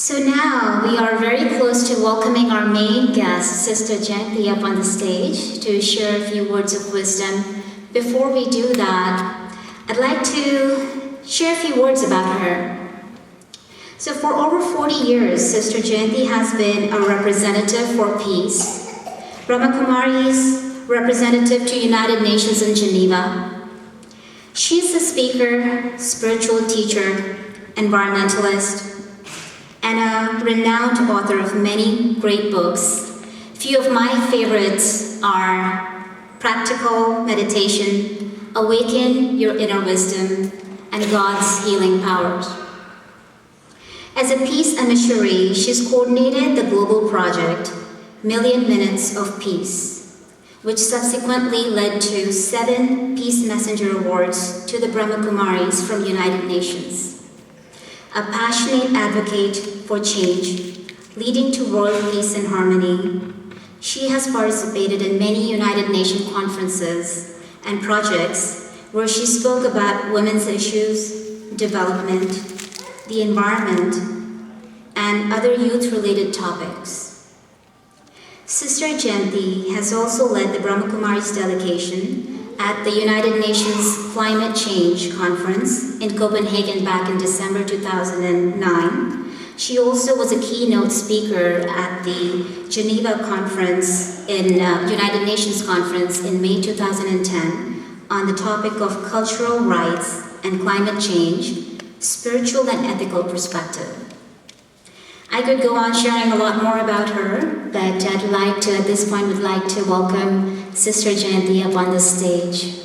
So now we are very close to welcoming our main guest, Sister Jayanti, up on the stage to share a few words of wisdom. Before we do that, I'd like to share a few words about her. So for over 40 years, Sister Jayanti has been a representative for peace, Brahmakumaris, representative to United Nations in Geneva. She's a speaker, spiritual teacher, environmentalist, and a renowned author of many great books. Few of my favorites are Practical Meditation, Awaken Your Inner Wisdom, and God's Healing Powers. As a peace emissary, she's coordinated the global project, Million Minutes of Peace, which subsequently led to 7 Peace Messenger Awards to the Brahmakumaris from United Nations. A passionate advocate for change, leading to world peace and harmony, she has participated in many United Nations conferences and projects where she spoke about women's issues, development, the environment, and other youth-related topics. Sister Jayanti has also led the Brahmakumaris delegation at the United Nations Climate Change Conference in Copenhagen back in December 2009. She also was a keynote speaker at the Geneva Conference United Nations Conference in May 2010 on the topic of cultural rights and climate change, spiritual and ethical perspective. I could go on sharing a lot more about her, but at this point, would like to welcome Sister Jayanti up on the stage.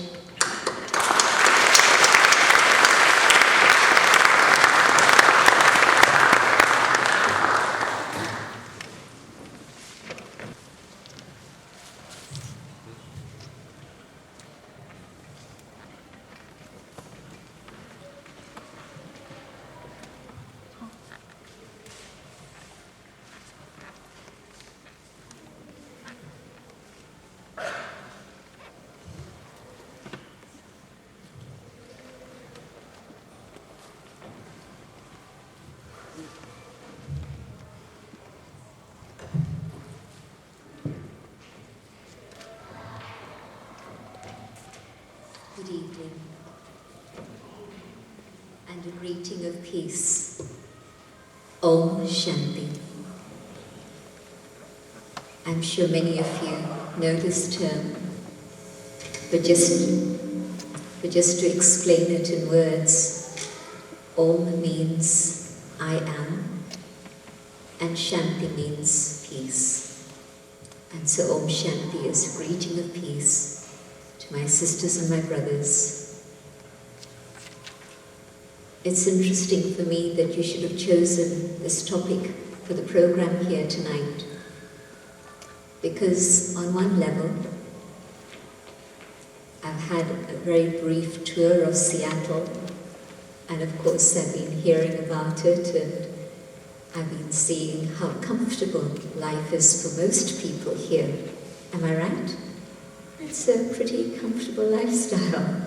Good evening, and a greeting of peace. Om Shanti. I'm sure many of you know this term, but just to explain it in words, Om means I am, and Shanti means peace. And so Om Shanti is a greeting of peace to my sisters and my brothers. It's interesting for me that you should have chosen this topic for the program here tonight, because on one level, I've had a very brief tour of Seattle, and of course I've been hearing about it, and I've been seeing how comfortable life is for most people here. Am I right? It's a pretty comfortable lifestyle.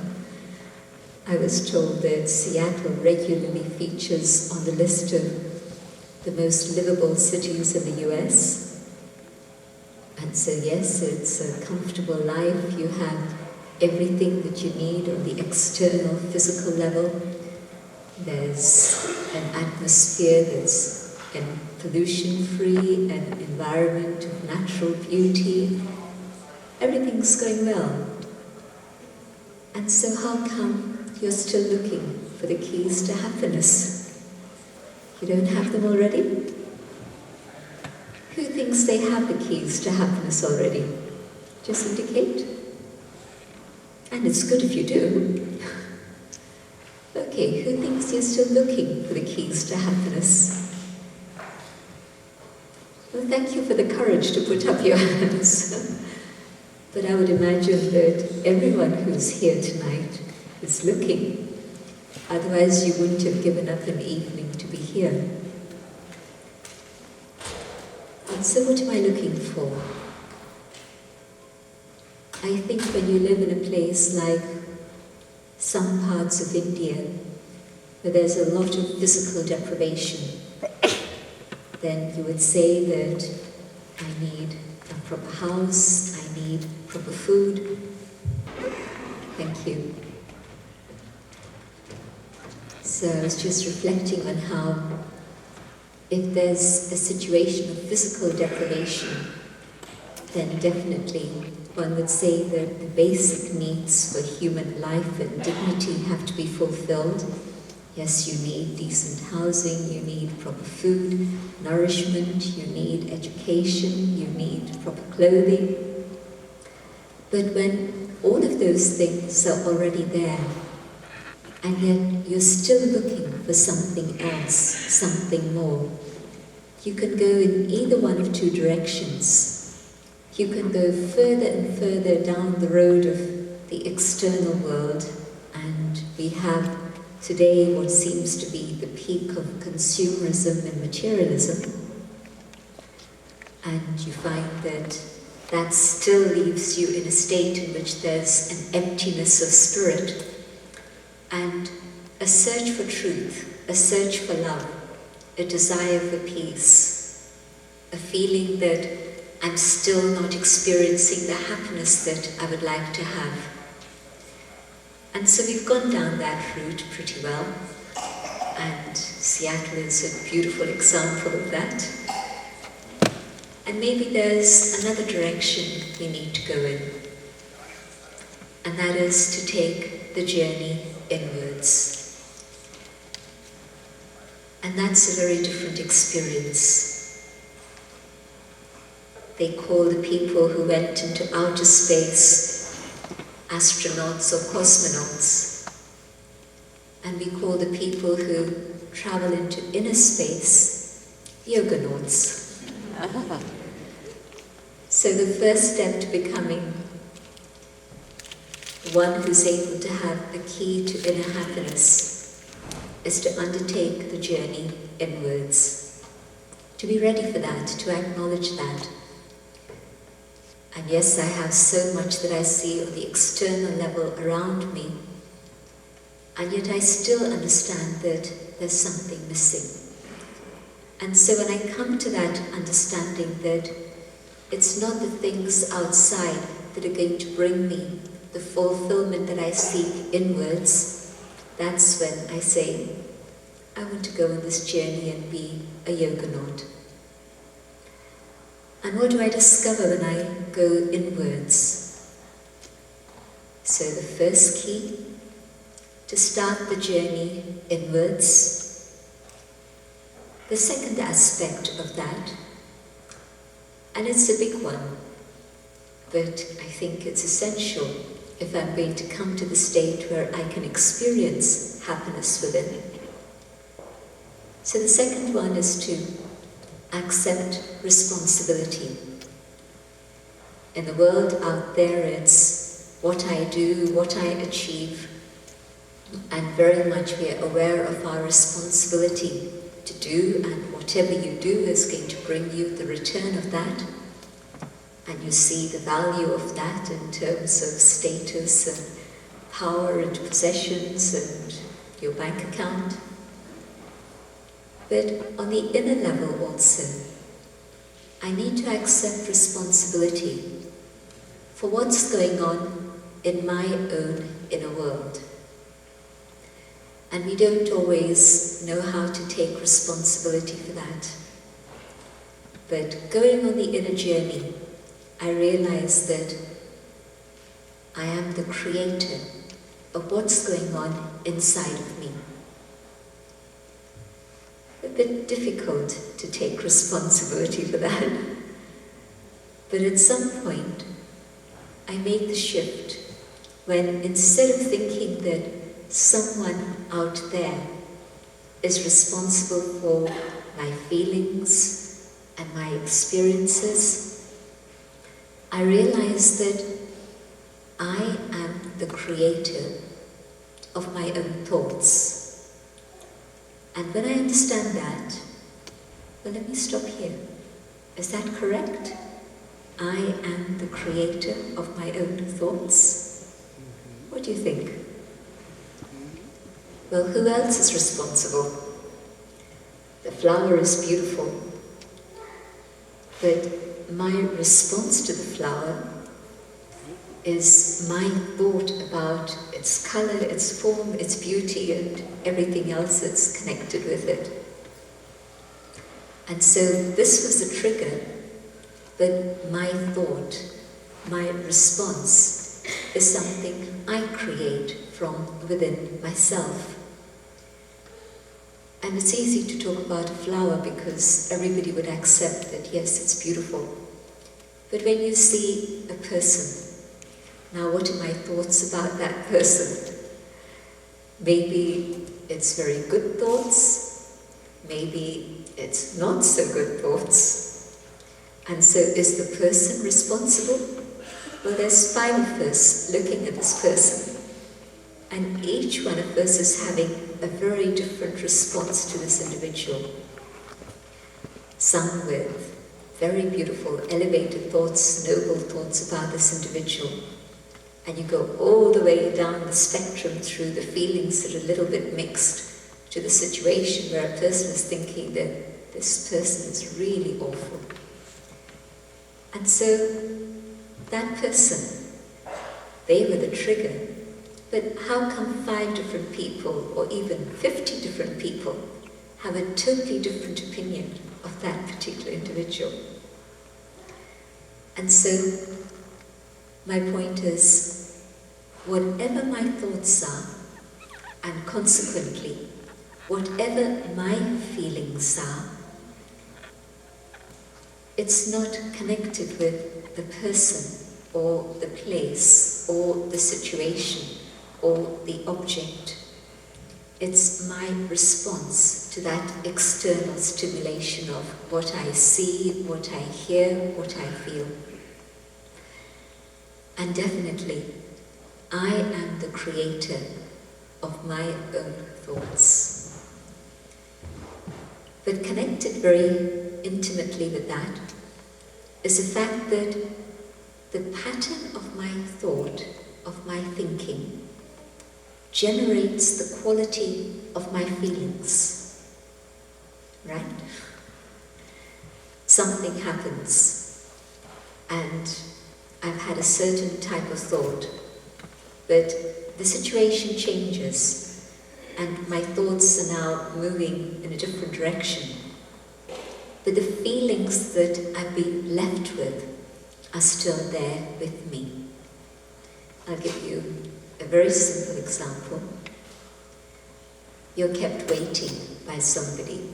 I was told that Seattle regularly features on the list of the most livable cities in the US. And so yes, it's a comfortable life. You have everything that you need on the external physical level. There's an atmosphere that's pollution-free, an environment of natural beauty. Everything's going well. And so how come you're still looking for the keys to happiness? You don't have them already? Who thinks they have the keys to happiness already? Just indicate. And it's good if you do. Okay, who thinks you're still looking for the keys to happiness? Well, thank you for the courage to put up your hands. But I would imagine that everyone who's here tonight is looking. Otherwise you wouldn't have given up an evening to be here. And so what am I looking for? I think when you live in a place like some parts of India, where there's a lot of physical deprivation, then you would say that I need a proper house, I need proper food. Thank you. So I was just reflecting on how if there's a situation of physical deprivation, then definitely one would say that the basic needs for human life and dignity have to be fulfilled. Yes, you need decent housing, you need proper food, nourishment, you need education, you need proper clothing. But when all of those things are already there, and yet you're still looking for something else, something more, you can go in either one of two directions. You can go further and further down the road of the external world, and we have today what seems to be the peak of consumerism and materialism, and you find that that still leaves you in a state in which there's an emptiness of spirit, and a search for truth, a search for love, a desire for peace, a feeling that I'm still not experiencing the happiness that I would like to have. And so we've gone down that route pretty well, and Seattle is a beautiful example of that. And maybe there's another direction we need to go in, and that is to take the journey inwards. And that's a very different experience. They call the people who went into outer space astronauts or cosmonauts. And we call the people who travel into inner space yoganauts. So the first step to becoming one who's able to have the key to inner happiness is to undertake the journey inwards, to be ready for that, to acknowledge that. And yes, I have so much that I see on the external level around me, and yet I still understand that there's something missing. And so when I come to that understanding that it's not the things outside that are going to bring me the fulfillment that I seek inwards, that's when I say, I want to go on this journey and be a yoganaut. And what do I discover when I go inwards? So the first key to start the journey inwards, the second aspect of that, and it's a big one, but I think it's essential if I'm going to come to the state where I can experience happiness within. So the second one is to accept responsibility. In the world out there, it's what I do, what I achieve, and very much we are aware of our responsibility to do, and whatever you do is going to bring you the return of that. And you see the value of that in terms of status and power and possessions and your bank account. But on the inner level also, I need to accept responsibility for what's going on in my own inner world. And we don't always know how to take responsibility for that. But going on the inner journey, I realize that I am the creator of what's going on inside of me. A bit difficult to take responsibility for that. But at some point, I made the shift when instead of thinking that someone out there is responsible for my feelings and my experiences, I realized that I am the creator of my own thoughts. And when I understand that, well, let me stop here. Is that correct? I am the creator of my own thoughts? What do you think? Well, who else is responsible? The flower is beautiful, But my response to the flower is my thought about its color, its form, its beauty, and everything else that's connected with it. And so this was a trigger, but my thought, my response is something I create from within myself. And it's easy to talk about a flower because everybody would accept that, yes, it's beautiful. But when you see a person, now what are my thoughts about that person? Maybe it's very good thoughts, maybe it's not so good thoughts. And so is the person responsible? Well, there's 5 of us looking at this person, and each one of us is having a very different response to this individual. Some with very beautiful, elevated thoughts, noble thoughts about this individual. And you go all the way down the spectrum through the feelings that are a little bit mixed to the situation where a person is thinking that this person is really awful. And so that person, they were the trigger. But how come 5 different people, or even 50 different people, have a totally different opinion of that particular individual? And so my point is, whatever my thoughts are, and consequently, whatever my feelings are, it's not connected with the person, or the place, or the situation, or the object. It's my response to that external stimulation of what I see, what I hear, what I feel. And definitely, I am the creator of my own thoughts. But connected very intimately with that is the fact that the pattern of my thought, of my thinking, generates the quality of my feelings. Right? Something happens, and I've had a certain type of thought, but the situation changes, and my thoughts are now moving in a different direction. But the feelings that I've been left with are still there with me. I'll give you a very simple example. You're kept waiting by somebody,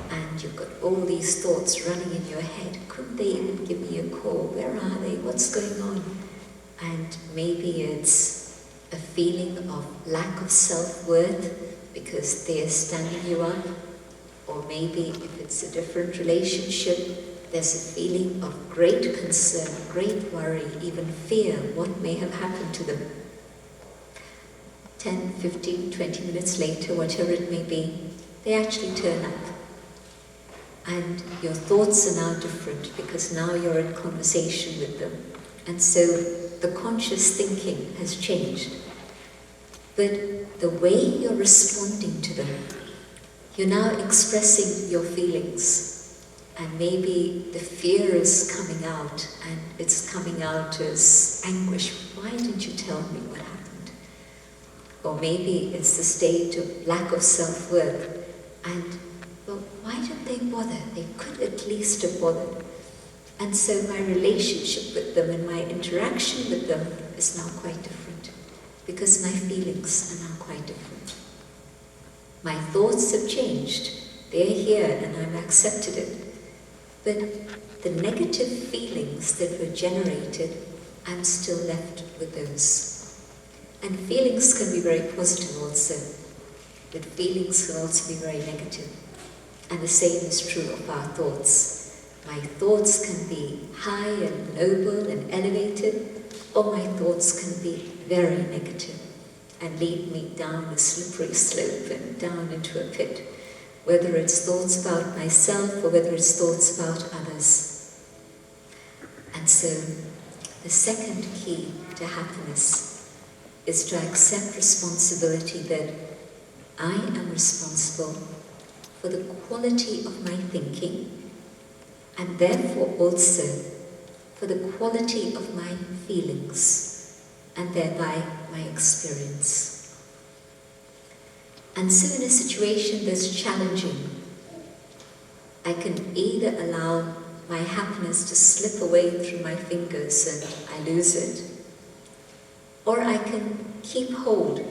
and you've got all these thoughts running in your head. Couldn't they even give me a call? Where are they? What's going on? And maybe it's a feeling of lack of self-worth because they're standing you up. Or maybe if it's a different relationship, there's a feeling of great concern, great worry, even fear, what may have happened to them. 10, 15, 20 minutes later, whatever it may be, they actually turn up. And your thoughts are now different because now you're in conversation with them. And so the conscious thinking has changed. But the way you're responding to them, you're now expressing your feelings. And maybe the fear is coming out, and it's coming out as anguish. Why didn't you tell me what happened? Or maybe it's the state of lack of self-worth. And, well, why didn't they bother? They could at least have bothered. And so my relationship with them and my interaction with them is now quite different, because my feelings are now quite different. My thoughts have changed. They're here and I've accepted it. But the negative feelings that were generated, I'm still left with those. And feelings can be very positive also, but feelings can also be very negative. And the same is true of our thoughts. My thoughts can be high and noble and elevated, or my thoughts can be very negative and lead me down a slippery slope and down into a pit, whether it's thoughts about myself or whether it's thoughts about others. And so the second key to happiness is to accept responsibility that I am responsible for the quality of my thinking and therefore also for the quality of my feelings and thereby my experience. And so in a situation that's challenging, I can either allow my happiness to slip away through my fingers and I lose it, or I can keep hold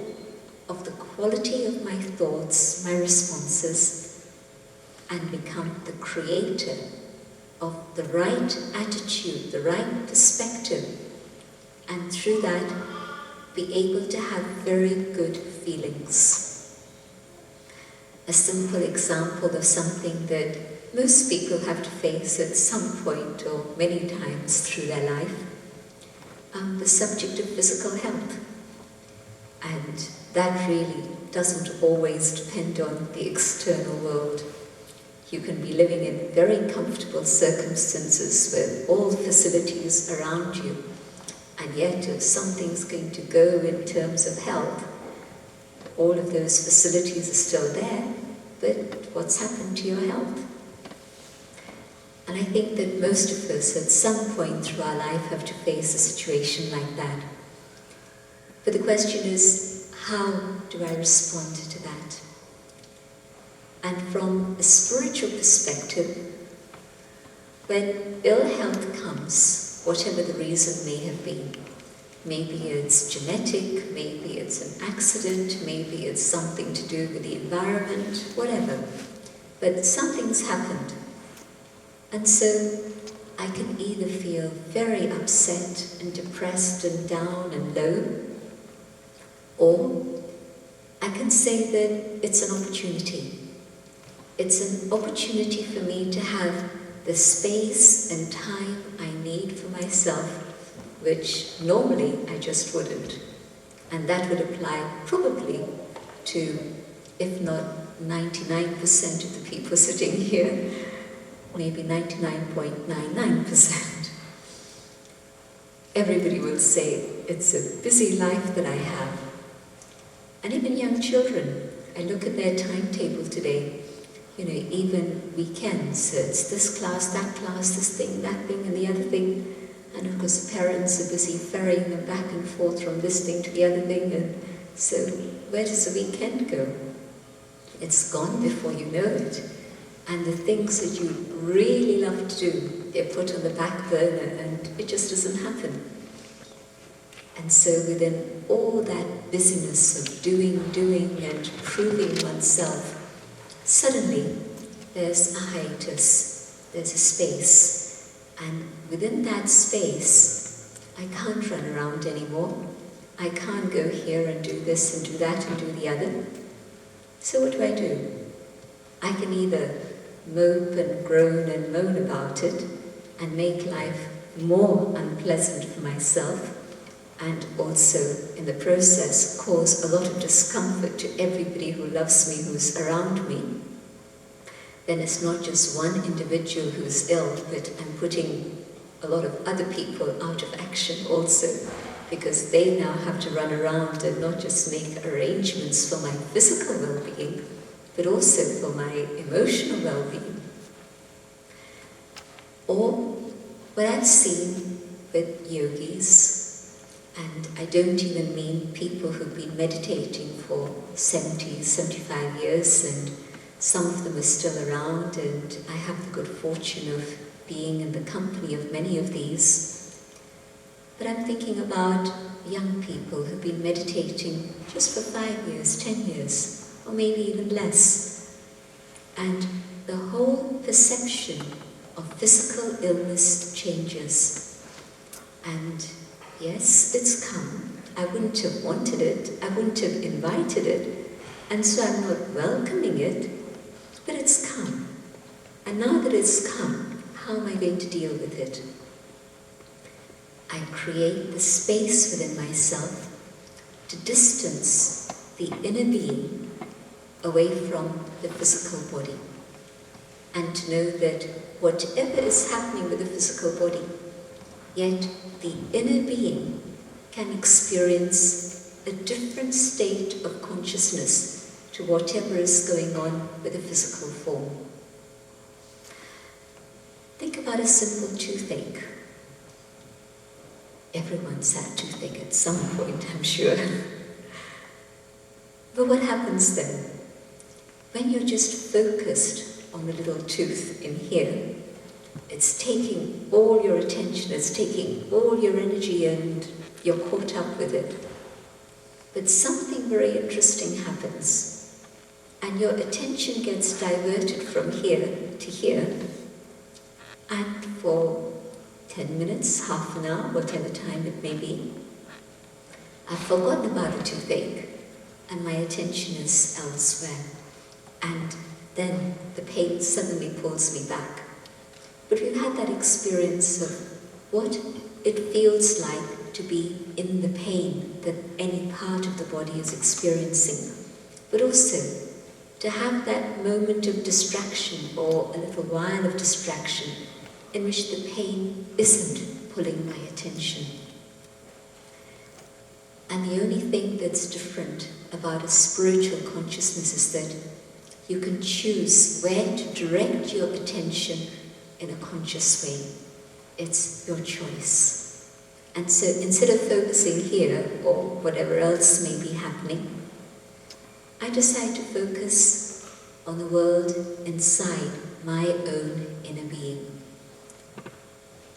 of the quality of my thoughts, my responses, and become the creator of the right attitude, the right perspective, and through that be able to have very good feelings. A simple example of something that most people have to face at some point or many times through their life, the subject of physical health. And that really doesn't always depend on the external world. You can be living in very comfortable circumstances with all facilities around you, and yet if something's going to go in terms of health, all of those facilities are still there, but what's happened to your health? And I think that most of us at some point through our life have to face a situation like that. But the question is, how do I respond to that? And from a spiritual perspective, when ill health comes, whatever the reason may have been, maybe it's genetic, maybe it's an accident, maybe it's something to do with the environment, whatever, but something's happened. And so I can either feel very upset and depressed and down and low, or I can say that it's an opportunity. It's an opportunity for me to have the space and time I need for myself, which normally I just wouldn't. And that would apply probably to, if not 99% of the people sitting here, maybe 99.99%. Everybody will say, it's a busy life that I have. And even young children, I look at their timetable today, even weekends, it's this class, this thing, that thing, and the other thing. And of course the parents are busy ferrying them back and forth from this thing to the other thing. And so where does the weekend go? It's gone before you know it. And the things that you really love to do, they're put on the back burner and it just doesn't happen. And so within all that busyness of doing and proving oneself, suddenly there's a hiatus, there's a space. And within that space, I can't run around anymore. I can't go here and do this and do that and do the other. So what do? I can either mope and groan and moan about it and make life more unpleasant for myself, and also in the process cause a lot of discomfort to everybody who loves me, who's around me. Then it's not just one individual who's ill, but I'm putting a lot of other people out of action also, because they now have to run around and not just make arrangements for my physical well-being, but also for my emotional well-being. Or what I've seen with yogis, and I don't even mean people who've been meditating for 70, 75 years, and some of them are still around, and I have the good fortune of being in the company of many of these. But I'm thinking about young people who've been meditating just for 5 years, 10 years, or maybe even less. And the whole perception of physical illness changes. And yes, it's come. I wouldn't have wanted it. I wouldn't have invited it. And so I'm not welcoming it, but it's come. And now that it's come, how am I going to deal with it? I create the space within myself to distance the inner being away from the physical body, and to know that whatever is happening with the physical body, yet the inner being can experience a different state of consciousness to whatever is going on with the physical form. Think about a simple toothache. Everyone's had toothache at some point, I'm sure. But what happens then? When you're just focused on the little tooth in here, it's taking all your attention, it's taking all your energy, and you're caught up with it. But something very interesting happens, and your attention gets diverted from here to here, and for 10 minutes, half an hour, whatever time it may be, I've forgotten about the toothache, and my attention is elsewhere. And then the pain suddenly pulls me back. But we've had that experience of what it feels like to be in the pain that any part of the body is experiencing, but also to have that moment of distraction or a little while of distraction in which the pain isn't pulling my attention. And the only thing that's different about a spiritual consciousness is that you can choose where to direct your attention in a conscious way. It's your choice. And so instead of focusing here or whatever else may be happening, I decide to focus on the world inside my own inner being.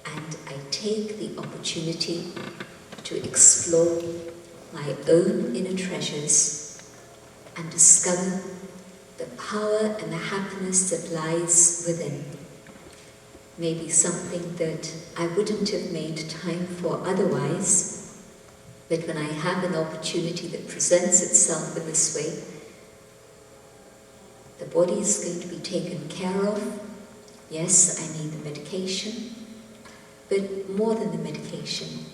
And I take the opportunity to explore my own inner treasures and discover the power and the happiness that lies within. Maybe something that I wouldn't have made time for otherwise, but when I have an opportunity that presents itself in this way, the body is going to be taken care of. Yes, I need the medication, but more than the medication,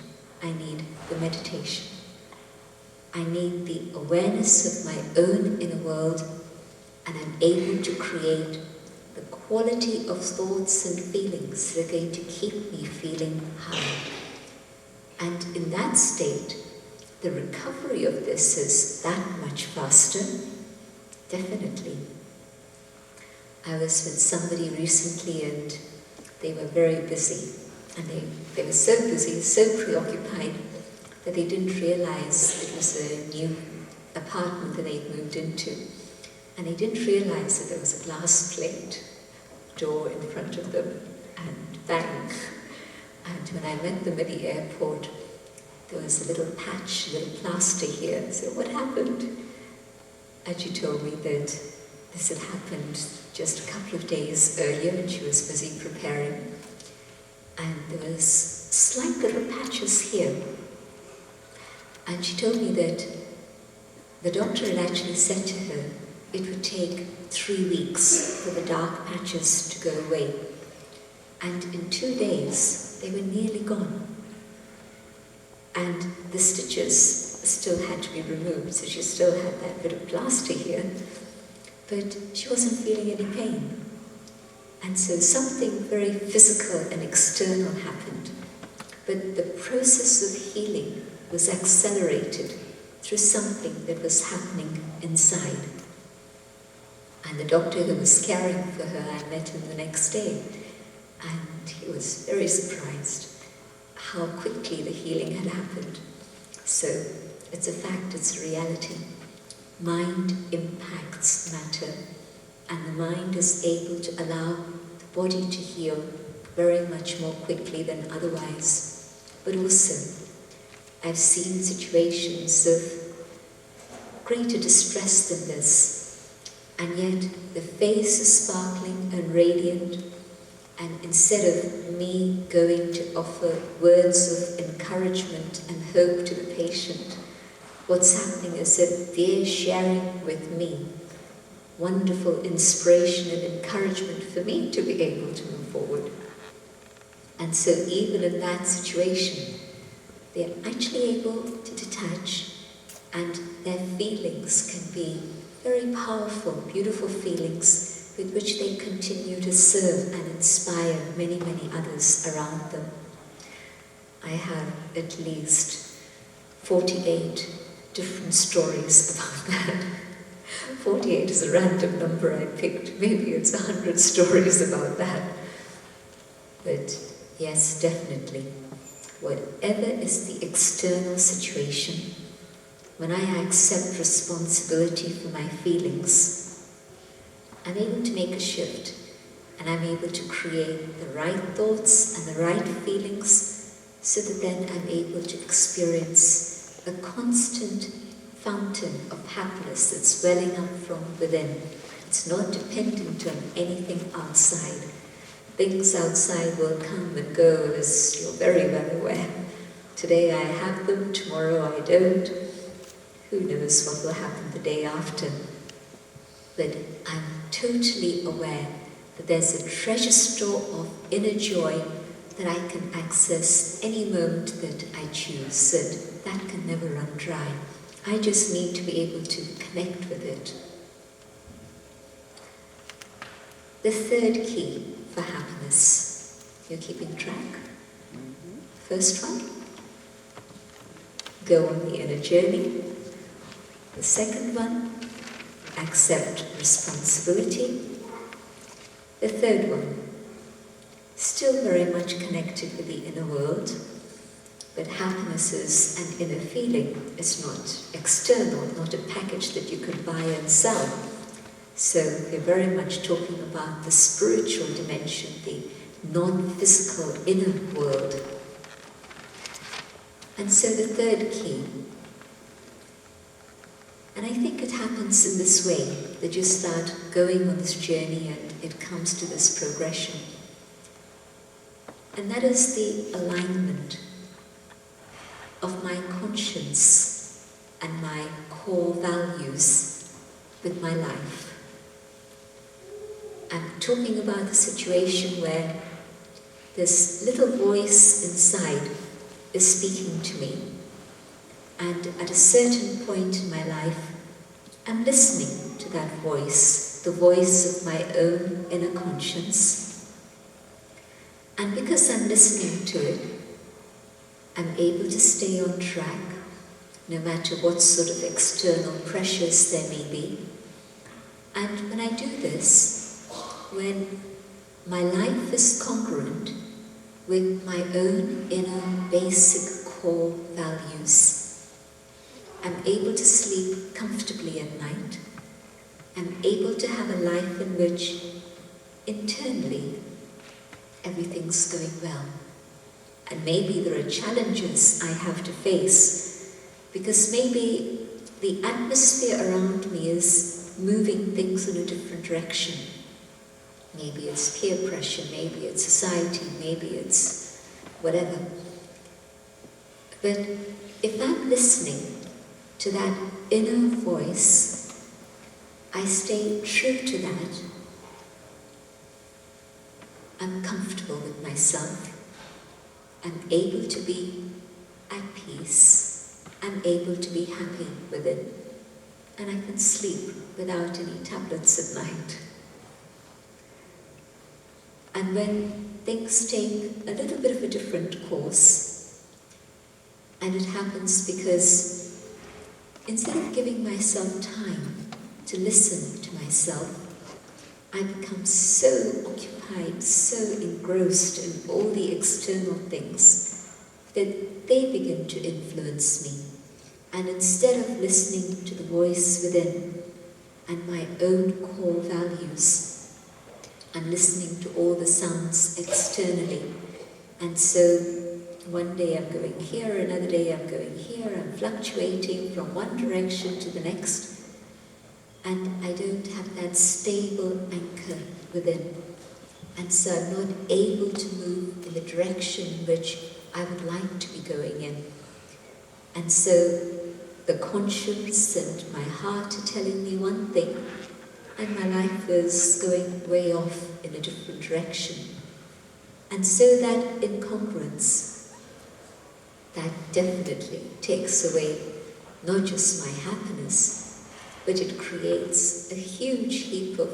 I need the meditation. I need the awareness of my own inner world, and I'm able to create the quality of thoughts and feelings that are going to keep me feeling high. And in that state, the recovery of this is that much faster, definitely. I was with somebody recently and they were very busy. And they were so busy, so preoccupied, that they didn't realize it was a new apartment that they'd moved into. And they didn't realize that there was a glass plate door in front of them, and bang. And when I met them at the airport, there was a little patch, a little plaster here. So what happened? And she told me that this had happened just a couple of days earlier, and she was busy preparing. And there was slight little patches here. And she told me that the doctor had actually said to her it would take 3 weeks for the dark patches to go away. And in 2 days, they were nearly gone. And the stitches still had to be removed, so she still had that bit of plaster here, but she wasn't feeling any pain. And so something very physical and external happened, but the process of healing was accelerated through something that was happening inside. And the doctor who was caring for her, I met him the next day, and he was very surprised how quickly the healing had happened. So it's a fact, it's a reality. Mind impacts matter, and the mind is able to allow the body to heal very much more quickly than otherwise. But also, I've seen situations of greater distress than this, and yet the face is sparkling and radiant, and instead of me going to offer words of encouragement and hope to the patient, what's happening is that they're sharing with me wonderful inspiration and encouragement for me to be able to move forward. And so even in that situation, they're actually able to detach, and their feelings can be very powerful, beautiful feelings with which they continue to serve and inspire many, many others around them. I have at least 48 different stories about that. 48 is a random number I picked. Maybe it's 100 stories about that. But yes, definitely, whatever is the external situation, when I accept responsibility for my feelings, I'm able to make a shift, and I'm able to create the right thoughts and the right feelings, so that then I'm able to experience a constant fountain of happiness that's welling up from within. It's not dependent on anything outside. Things outside will come and go, as you're very well aware. Today I have them, tomorrow I don't. Who knows what will happen the day after? But I'm totally aware that there's a treasure store of inner joy that I can access any moment that I choose, that can never run dry. I just need to be able to connect with it. The third key for happiness. You're keeping track? First one, go on the inner journey. The second one, accept responsibility. The third one, still very much connected with the inner world, but happiness is an inner feeling. It's not external, not a package that you can buy and sell. So we're very much talking about the spiritual dimension, the non-physical inner world. And so the third key, and I think it happens in this way, that you start going on this journey and it comes to this progression. And that is the alignment of my conscience and my core values with my life. I'm talking about the situation where this little voice inside is speaking to me, and at a certain point in my life, I'm listening to that voice, the voice of my own inner conscience. And because I'm listening to it, I'm able to stay on track, no matter what sort of external pressures there may be. And when I do this, when my life is congruent with my own inner basic core values, I'm able to sleep comfortably at night. I'm able to have a life in which internally everything's going well. And maybe there are challenges I have to face, because maybe the atmosphere around me is moving things in a different direction. Maybe it's peer pressure, maybe it's society, maybe it's whatever. But if I'm listening to that inner voice, I stay true to that. I'm comfortable with myself. I'm able to be at peace. I'm able to be happy with it. And I can sleep without any tablets at night. And when things take a little bit of a different course, and it happens because instead of giving myself time to listen to myself, I become so occupied, so engrossed in all the external things that they begin to influence me. And instead of listening to the voice within and my own core values, I'm listening to all the sounds externally. And so one day I'm going here, another day I'm going here, I'm fluctuating from one direction to the next. And I don't have that stable anchor within. And so I'm not able to move in the direction which I would like to be going in. And so the conscience and my heart are telling me one thing, and my life is going way off in a different direction. And so that incongruence, that definitely takes away not just my happiness, but it creates a huge heap of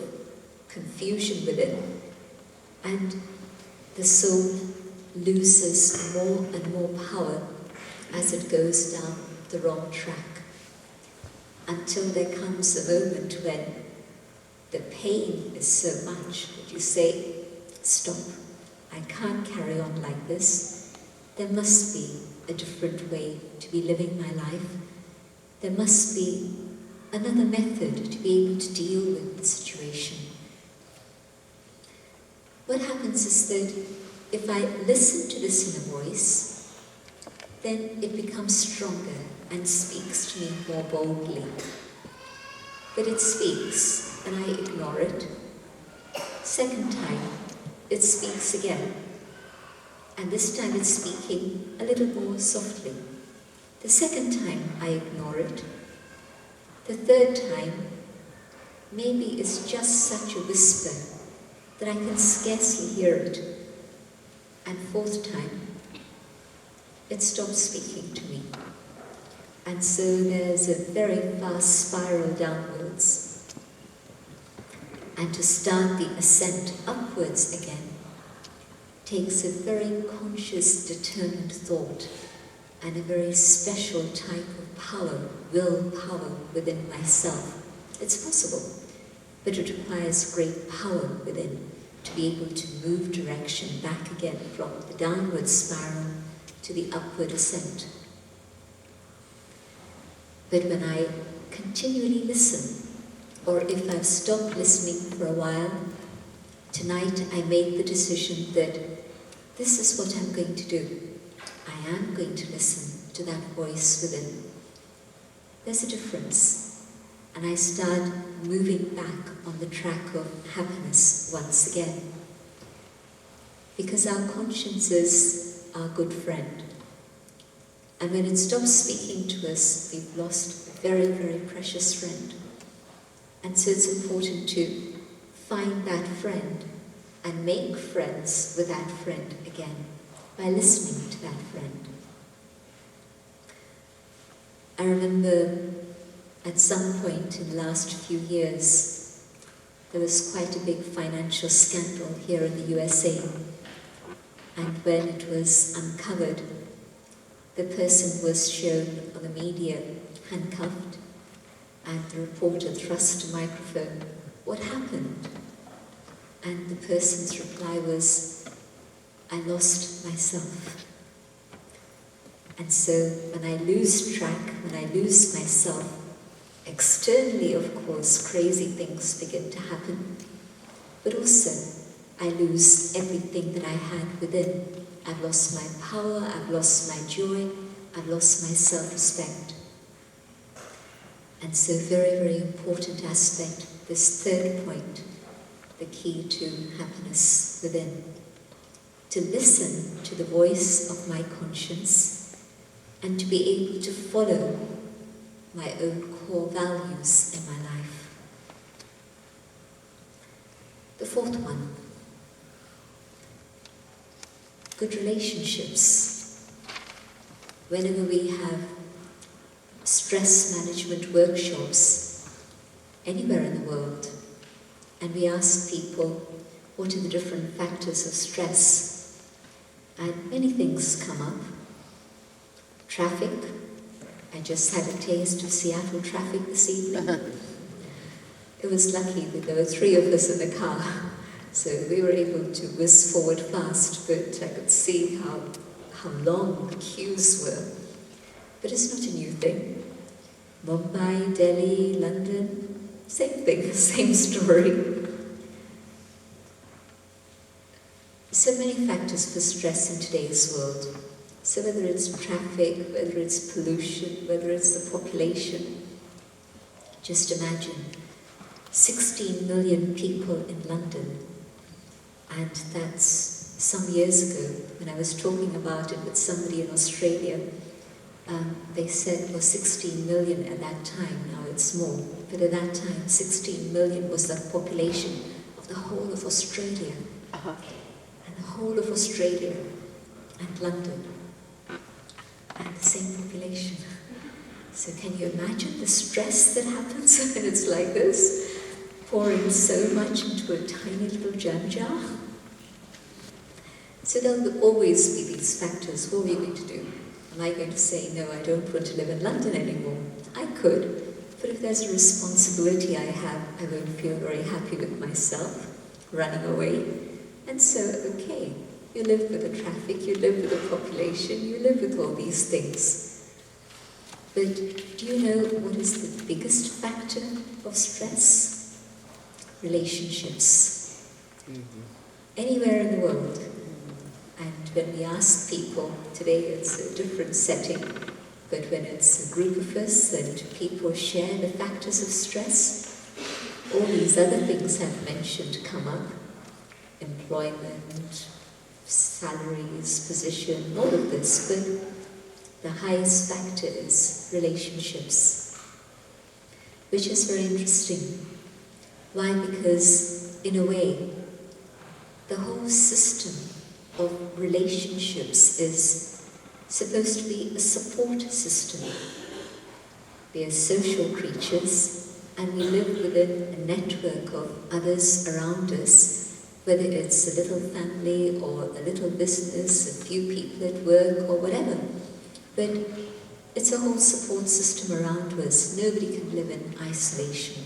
confusion within, and the soul loses more and more power as it goes down the wrong track, until there comes a moment when the pain is so much that you say, stop, I can't carry on like this. There must be a different way to be living my life. There must be another method to be able to deal with the situation. What happens is that if I listen to this inner voice, then it becomes stronger and speaks to me more boldly. But it speaks and I ignore it. Second time, it speaks again. And this time it's speaking a little more softly. The second time, I ignore it. The third time, maybe it's just such a whisper that I can scarcely hear it. And fourth time, it stops speaking to me. And so there's a very fast spiral downwards. And to start the ascent upwards again takes a very conscious, determined thought and a very special type of power, willpower within myself. It's possible, but it requires great power within to be able to move direction back again from the downward spiral to the upward ascent. But when I continually listen, or if I've stopped listening for a while, tonight I made the decision that this is what I'm going to do. I am going to listen to that voice within. There's a difference, and I start moving back on the track of happiness once again. Because our conscience is our good friend. And when it stops speaking to us, we've lost a very, very precious friend. And so it's important to find that friend and make friends with that friend again by listening to that friend. I remember at some point in the last few years, there was quite a big financial scandal here in the USA. And when it was uncovered, the person was shown on the media handcuffed, and the reporter thrust a microphone. What happened? And the person's reply was, I lost myself. And so when I lose track, when I lose myself, externally, of course, crazy things begin to happen. But also, I lose everything that I had within. I've lost my power, I've lost my joy, I've lost my self-respect. And so very, very important aspect, this third point, the key to happiness within. To listen to the voice of my conscience and to be able to follow my own core values in my life. The fourth one, good relationships. Whenever we have stress management workshops anywhere in the world, and we ask people what are the different factors of stress, and many things come up. Traffic. I just had a taste of Seattle traffic this evening. It was lucky that there were 3 of us in the car, so we were able to whiz forward fast, but I could see how long the queues were. But it's not a new thing. Mumbai, Delhi, London, same thing, same story. So many factors for stress in today's world. So whether it's traffic, whether it's pollution, whether it's the population. Just imagine 16 million people in London. And that's some years ago, when I was talking about it with somebody in Australia, they said, well, 16 million at that time, now it's more. But at that time, 16 million was the population of the whole of Australia. And the whole of Australia and London. And the same population. So can you imagine the stress that happens when it's like this? Pouring so much into a tiny little jam jar? So there'll always be these factors. What are we going to do? Am I going to say, no, I don't want to live in London anymore? I could, but if there's a responsibility I have, I won't feel very happy with myself, running away. And so, okay, You live with the traffic, you live with the population, you live with all these things. But do you know what is the biggest factor of stress? Relationships. Anywhere in the world. And when we ask people, today it's a different setting, but when it's a group of us and people share the factors of stress, all these other things I've mentioned come up. Employment, salaries, position, all of this, but the highest factor is relationships, which is very interesting. Why? Because, in a way, the whole system of relationships is supposed to be a support system. We are social creatures, and we live within a network of others around us, whether it's a little family or a little business, a few people at work or whatever. But it's a whole support system around us. Nobody can live in isolation.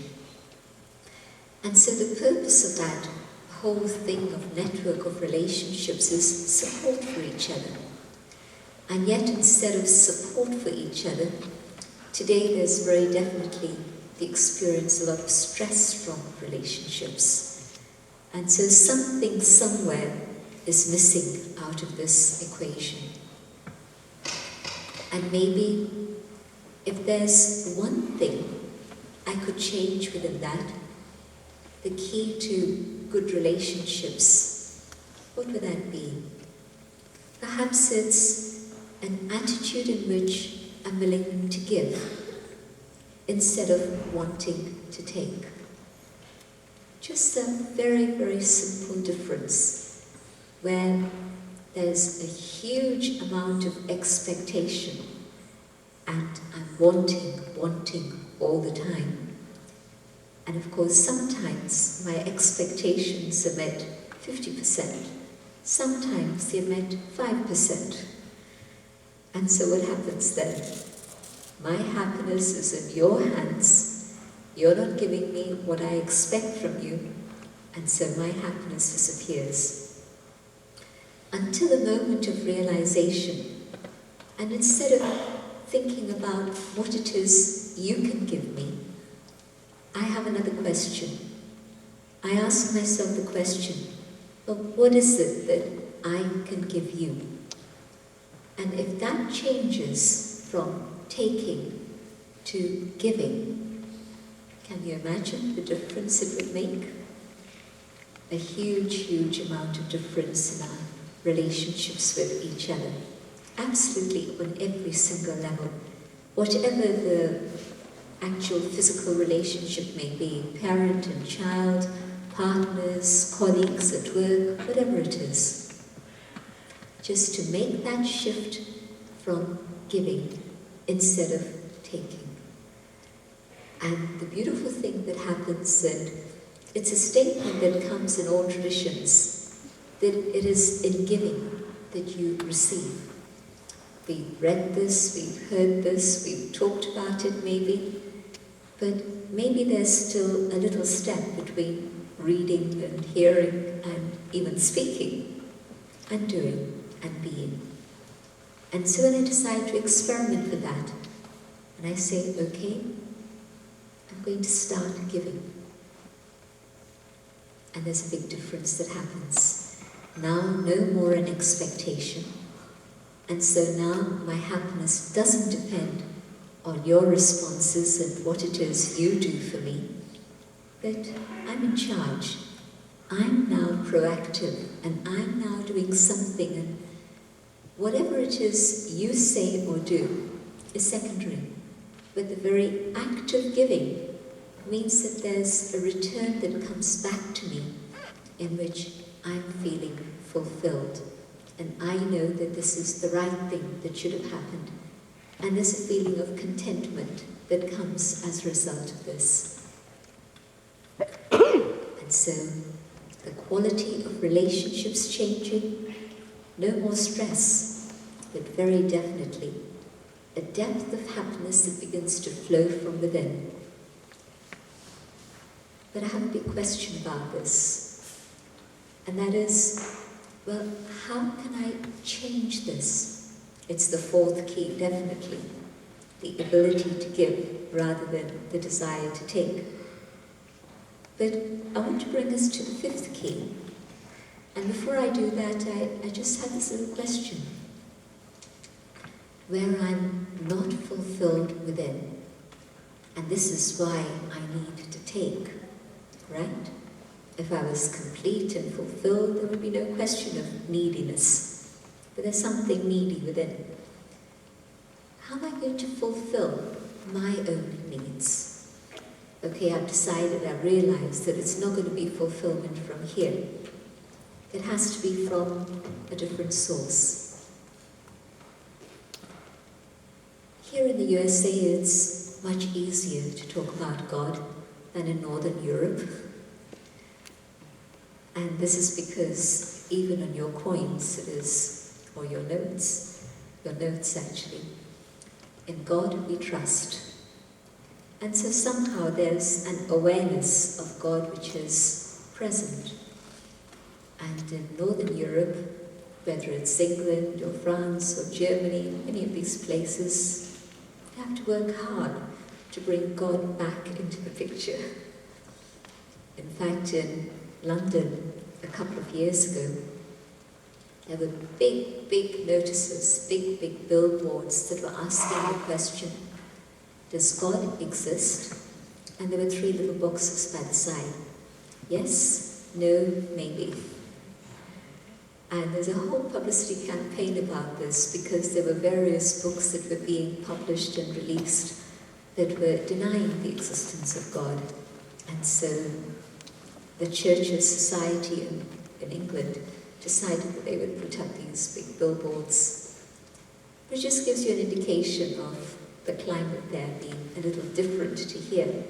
And so the purpose of that whole thing of network of relationships is support for each other. And yet instead of support for each other, today there's very definitely the experience a lot of stress from relationships. And so something somewhere is missing out of this equation. And maybe if there's one thing I could change within that, the key to good relationships, what would that be? Perhaps it's an attitude in which I'm willing to give instead of wanting to take. Just a very, very simple difference where there's a huge amount of expectation and I'm wanting all the time. And of course, sometimes my expectations are met 50%, sometimes they're met 5%. And so what happens then? My happiness is in your hands. You're not giving me what I expect from you, and so my happiness disappears. Until the moment of realization, and instead of thinking about what it is you can give me, I have another question. I ask myself the question, well, what is it that I can give you? And if that changes from taking to giving, can you imagine the difference it would make? A huge, huge amount of difference in our relationships with each other. Absolutely on every single level. Whatever the actual physical relationship may be, parent and child, partners, colleagues at work, whatever it is. Just to make that shift from giving instead of taking. And the beautiful thing that happens, and it's a statement that comes in all traditions, that it is in giving that you receive. We've read this, we've heard this, we've talked about it maybe, but maybe there's still a little step between reading and hearing and even speaking and doing and being. And so when I decide to experiment with that, and I say, okay, I'm going to start giving. And there's a big difference that happens. Now, no more an expectation. And so now my happiness doesn't depend on your responses and what it is you do for me, but I'm in charge. I'm now proactive, and I'm now doing something, and whatever it is you say or do is secondary. But the very act of giving means that there's a return that comes back to me in which I'm feeling fulfilled. And I know that this is the right thing that should have happened. And there's a feeling of contentment that comes as a result of this. And so, the quality of relationships changing, no more stress, but very definitely a depth of happiness that begins to flow from within. But I have a big question about this, and that is, well, how can I change this? It's the fourth key, definitely. The ability to give rather than the desire to take. But I want to bring us to the fifth key. And before I do that, I just have this little question. Where I'm not fulfilled within, and this is why I need to take, right? If I was complete and fulfilled, there would be no question of neediness. But there's something needy within. How am I going to fulfill my own needs? Okay, I've decided, I've realized that it's not going to be fulfillment from here. It has to be from a different source. Here in the USA, it's much easier to talk about God than in Northern Europe. And this is because even on your coins it is, or your notes actually, in God we trust. And so somehow there's an awareness of God which is present. And in Northern Europe, whether it's England or France or Germany, any of these places, you have to work hard to bring God back into the picture. In fact, in London, a couple of years ago, there were big notices, big billboards that were asking the question, does God exist? And there were 3 little boxes by the side. Yes, no, maybe. And there's a whole publicity campaign about this because there were various books that were being published and released that were denying the existence of God. And so the Church's Society in England decided that they would put up these big billboards, which just gives you an indication of the climate there being a little different to here.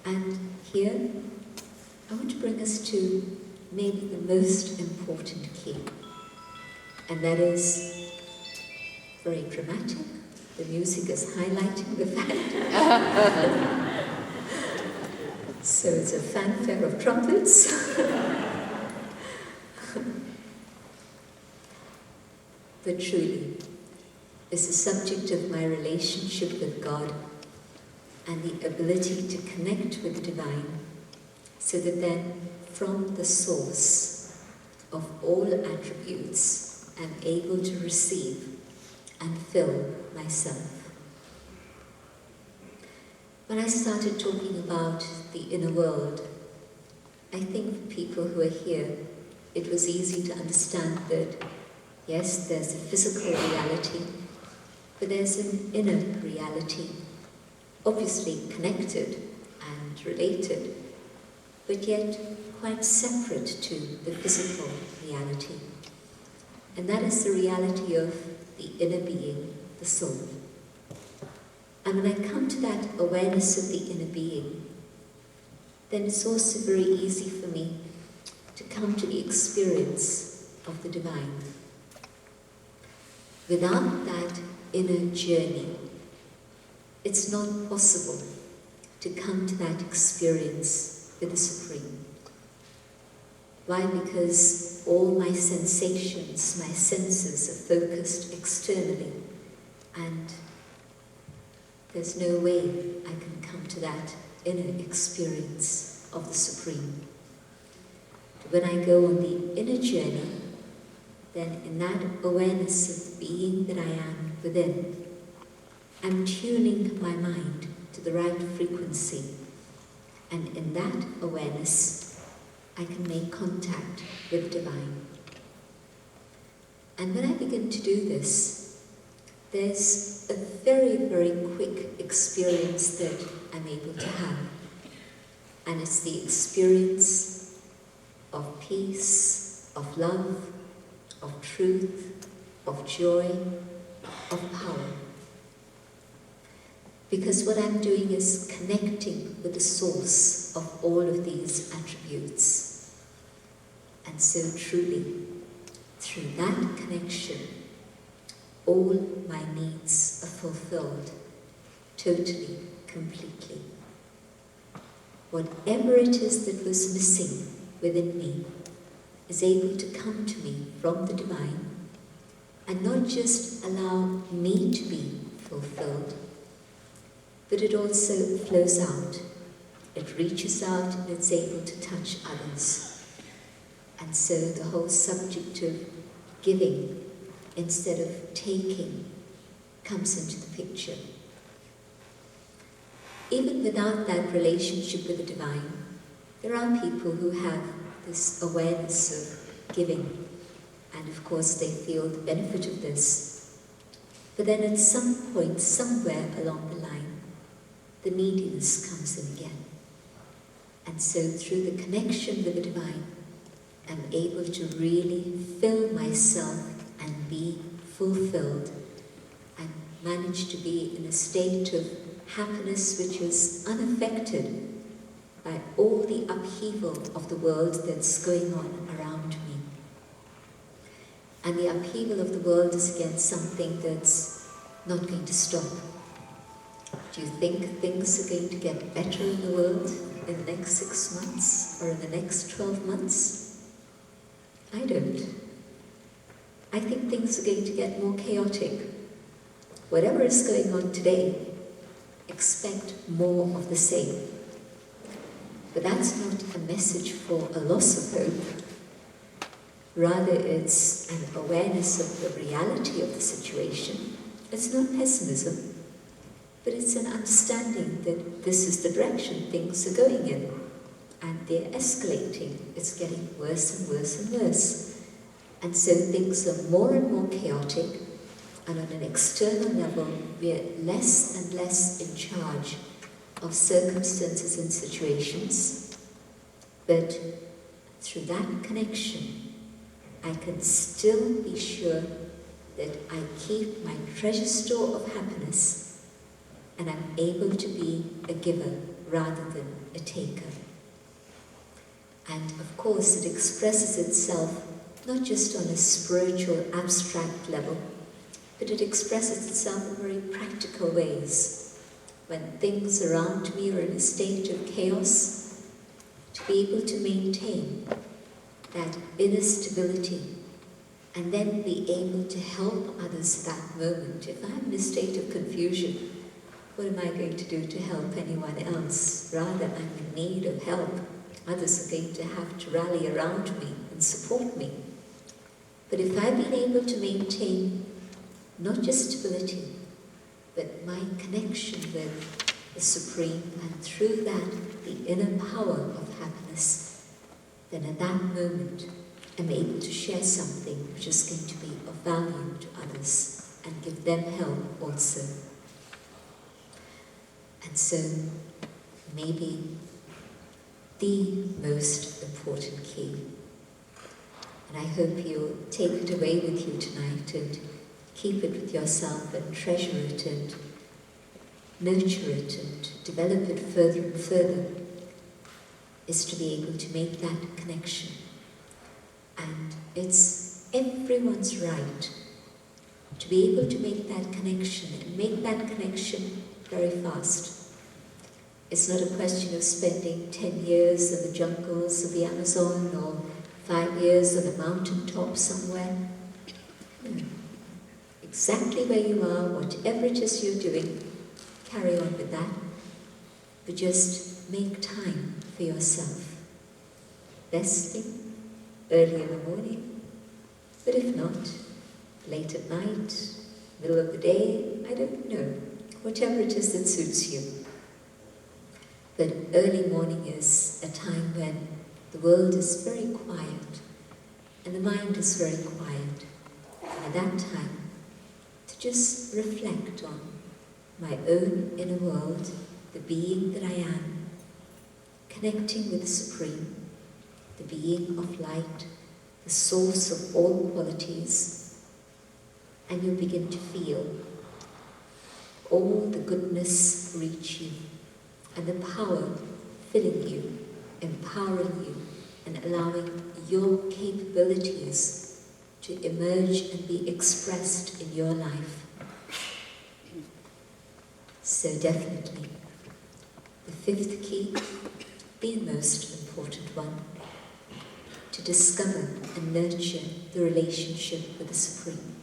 And here, I want to bring us to maybe the most important key, and that is very dramatic. The music is highlighting the fact. So it's a fanfare of trumpets. But truly, it's the subject of my relationship with God and the ability to connect with the divine, so that then from the source of all attributes, I'm able to receive and fill myself. When I started talking about the inner world, I think for people who are here, it was easy to understand that, yes, there's a physical reality, but there's an inner reality, obviously connected and related, but yet quite separate to the physical reality. And that is the reality of the inner being, the soul. And when I come to that awareness of the inner being, then it's also very easy for me to come to the experience of the divine. Without that inner journey, it's not possible to come to that experience with the Supreme. Why? Because all my sensations, my senses are focused externally, and there's no way I can come to that inner experience of the Supreme. When I go on the inner journey, then in that awareness of the being that I am within, I'm tuning my mind to the right frequency, and in that awareness, I can make contact with divine. And when I begin to do this, there's a very, very quick experience that I'm able to have. And it's the experience of peace, of love, of truth, of joy, of power. Because what I'm doing is connecting with the source of all of these attributes. And so truly, through that connection, all my needs are fulfilled, totally, completely. Whatever it is that was missing within me, is able to come to me from the divine and not just allow me to be fulfilled, but it also flows out. It reaches out and it's able to touch others. And so the whole subject of giving instead of taking comes into the picture. Even without that relationship with the divine, there are people who have this awareness of giving, and of course they feel the benefit of this. But then at some point, somewhere along the line, the neediness comes in again. And so through the connection with the divine, I'm able to really fill myself and be fulfilled and manage to be in a state of happiness which is unaffected by all the upheaval of the world that's going on around me. And the upheaval of the world is again something that's not going to stop. Do you think things are going to get better in the world in the next 6 months or in the next 12 months? I don't. I think things are going to get more chaotic. Whatever is going on today, expect more of the same. But that's not a message for a loss of hope. Rather, it's an awareness of the reality of the situation. It's not pessimism, but it's an understanding that this is the direction things are going in, and they're escalating. It's getting worse and worse and worse. And so things are more and more chaotic, and on an external level, we're less and less in charge of circumstances and situations. But through that connection, I can still be sure that I keep my treasure store of happiness, and I'm able to be a giver rather than a taker. And of course, it expresses itself not just on a spiritual, abstract level, but it expresses itself in very practical ways. When things around me are in a state of chaos, to be able to maintain that inner stability and then be able to help others at that moment. If I'm in a state of confusion, what am I going to do to help anyone else? Rather, I'm in need of help. Others are going to have to rally around me and support me. But if I've been able to maintain not just stability, but my connection with the Supreme, and through that, the inner power of happiness, then at that moment, I'm able to share something which is going to be of value to others and give them help also. And so, maybe the most important key, and I hope you'll take it away with you tonight and keep it with yourself and treasure it and nurture it and develop it further and further, is to be able to make that connection. And it's everyone's right to be able to make that connection, and make that connection very fast. It's not a question of spending 10 years in the jungles of the Amazon or 5 years on a mountaintop somewhere. Exactly where you are, whatever it is you're doing, carry on with that. But just make time for yourself. Best thing, early in the morning, but if not, late at night, middle of the day, I don't know, whatever it is that suits you. But early morning is a time when the world is very quiet and the mind is very quiet. And at that time, to just reflect on my own inner world, the being that I am, connecting with the Supreme, the being of light, the source of all qualities, and you'll begin to feel all the goodness reach you, and the power filling you, empowering you, and allowing your capabilities to emerge and be expressed in your life. So definitely, the fifth key, the most important one, to discover and nurture the relationship with the Supreme.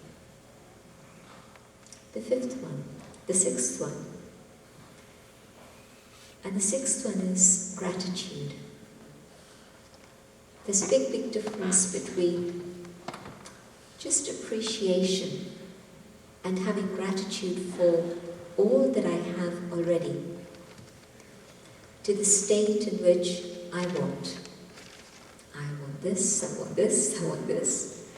The sixth one. And the sixth one is gratitude. There's a big, big difference between just appreciation and having gratitude for all that I have already, to the state in which I want. I want this, I want this, I want this.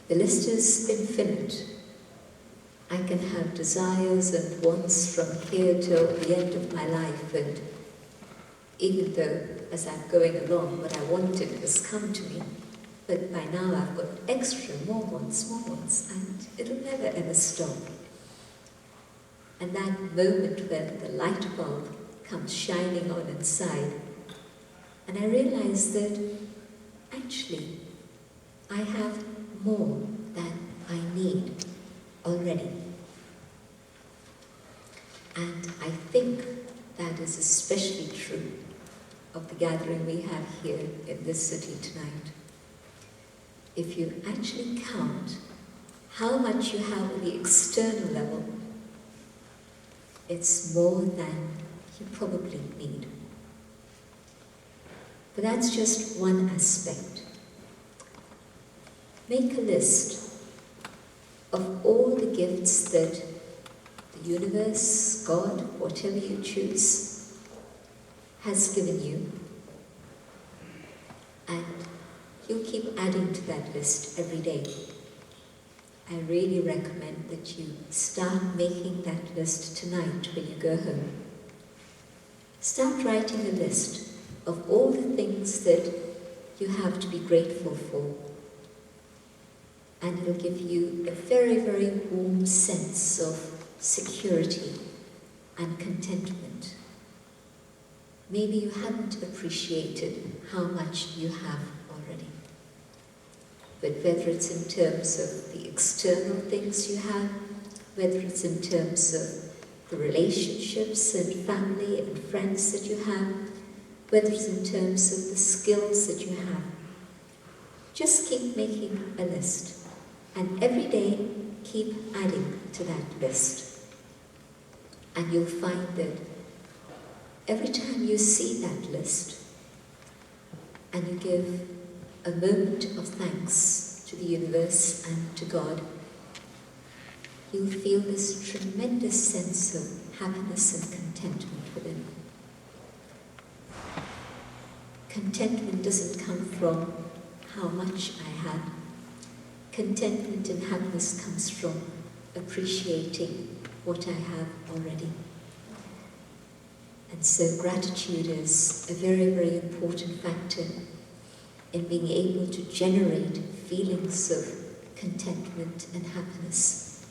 The list is infinite. I can have desires and wants from here till the end of my life, and even though as I'm going along what I wanted has come to me, but by now I've got extra, more wants, and it'll never ever stop. And that moment when the light bulb comes shining on inside, and I realize that actually I have more than I need already. And I think that is especially true of the gathering we have here in this city tonight. If you actually count how much you have on the external level, it's more than you probably need. But that's just one aspect. Make a list of all the gifts that the universe, God, whatever you choose, has given you, and you'll keep adding to that list every day. I really recommend that you start making that list tonight when you go home. Start writing a list of all the things that you have to be grateful for, and it'll give you a very, very warm sense of security and contentment. Maybe you haven't appreciated how much you have already. But whether it's in terms of the external things you have, whether it's in terms of the relationships and family and friends that you have, whether it's in terms of the skills that you have, just keep making a list. And every day, keep adding to that list. And you'll find that every time you see that list and you give a moment of thanks to the universe and to God, you'll feel this tremendous sense of happiness and contentment within. Contentment doesn't come from how much I have. Contentment and happiness comes from appreciating what I have already. And so gratitude is a very, very important factor in being able to generate feelings of contentment and happiness.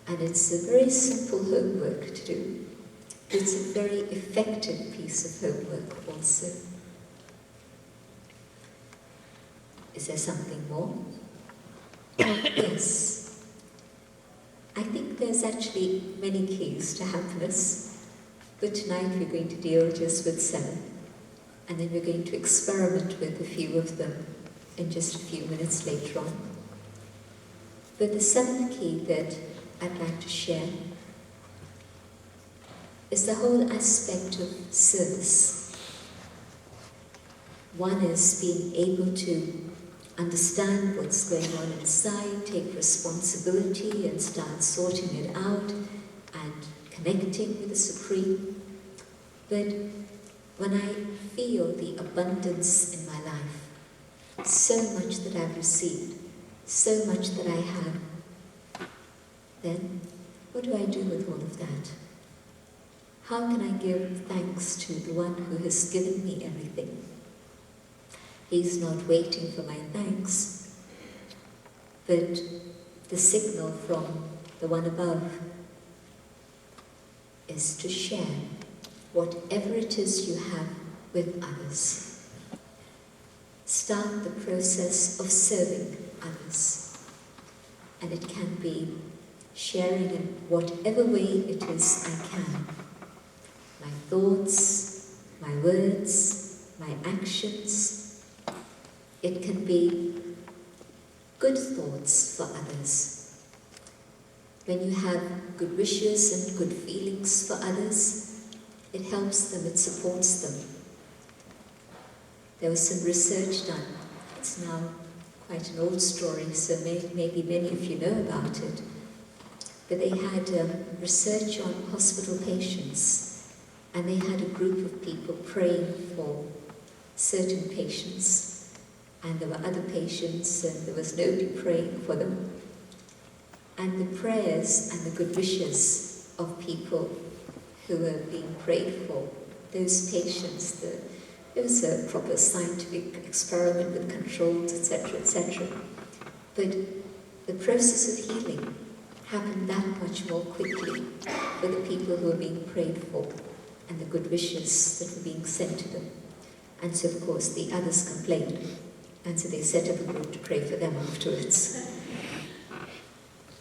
And it's a very simple homework to do. It's a very effective piece of homework also. Is there something more? Yes. I think there's actually many keys to happiness, but tonight we're going to deal just with 7, and then we're going to experiment with a few of them in just a few minutes later on. But the 7th key that I'd like to share is the whole aspect of service. One is being able to understand what's going on inside, take responsibility and start sorting it out and connecting with the Supreme. But when I feel the abundance in my life, so much that I've received, so much that I have, then what do I do with all of that? How can I give thanks to the one who has given me everything? He's not waiting for my thanks, but the signal from the one above is to share whatever it is you have with others. Start the process of serving others, and it can be sharing in whatever way it is I can. My thoughts, my words, my actions. It can be good thoughts for others. When you have good wishes and good feelings for others, it helps them, it supports them. There was some research done. It's now quite an old story, so maybe many of you know about it. But they had research on hospital patients, and they had a group of people praying for certain patients, and there were other patients, and there was nobody praying for them. And the prayers and the good wishes of people who were being prayed for, those patients, it was a proper scientific experiment with controls, etc., etc. But the process of healing happened that much more quickly for the people who were being prayed for and the good wishes that were being sent to them. And so, of course, the others complained, and so they set up a group to pray for them afterwards.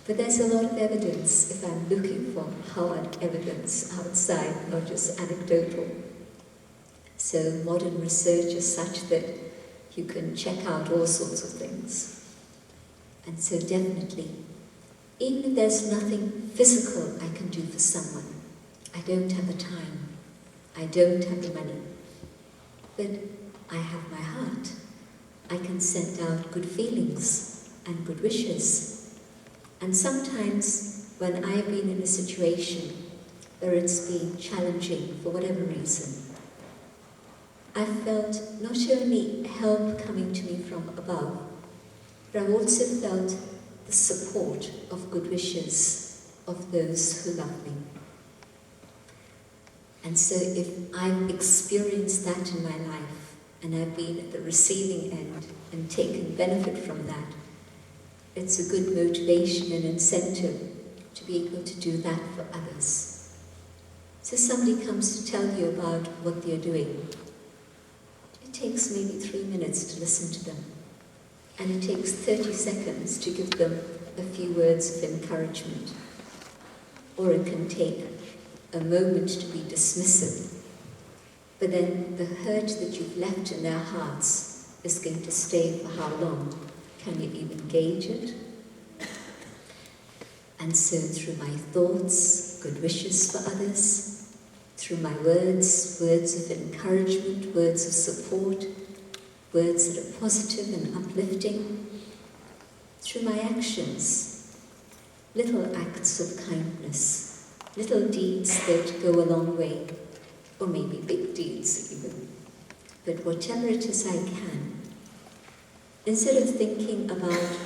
But there's a lot of evidence, if I'm looking for hard evidence outside, not just anecdotal. So modern research is such that you can check out all sorts of things. And so definitely, even if there's nothing physical I can do for someone, I don't have the time, I don't have the money, but I have my heart. I can send out good feelings and good wishes. And sometimes when I've been in a situation where it's been challenging for whatever reason, I've felt not only help coming to me from above, but I've also felt the support of good wishes of those who love me. And so if I've experienced that in my life, and I've been at the receiving end and taken benefit from that, it's a good motivation and incentive to be able to do that for others. So somebody comes to tell you about what they're doing. It takes maybe 3 minutes to listen to them, and it takes 30 seconds to give them a few words of encouragement. Or it can take a moment to be dismissive, but then the hurt that you've left in their hearts is going to stay for how long? Can you even gauge it? And so through my thoughts, good wishes for others, through my words of encouragement, words of support, words that are positive and uplifting, through my actions, little acts of kindness, little deeds that go a long way, or maybe big deeds even. But whatever it is I can, instead of thinking about,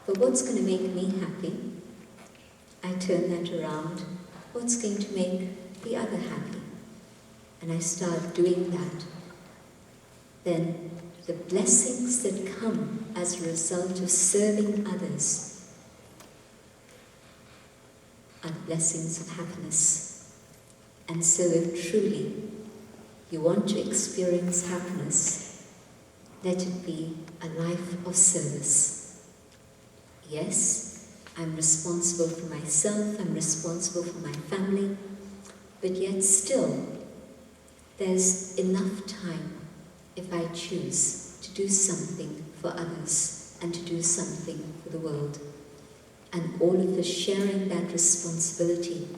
but what's going to make me happy, I turn that around, what's going to make the other happy? And I start doing that. Then the blessings that come as a result of serving others are blessings of happiness. And so if truly you want to experience happiness, let it be a life of service. Yes, I'm responsible for myself, I'm responsible for my family, but yet still, there's enough time if I choose to do something for others and to do something for the world. And all of us sharing that responsibility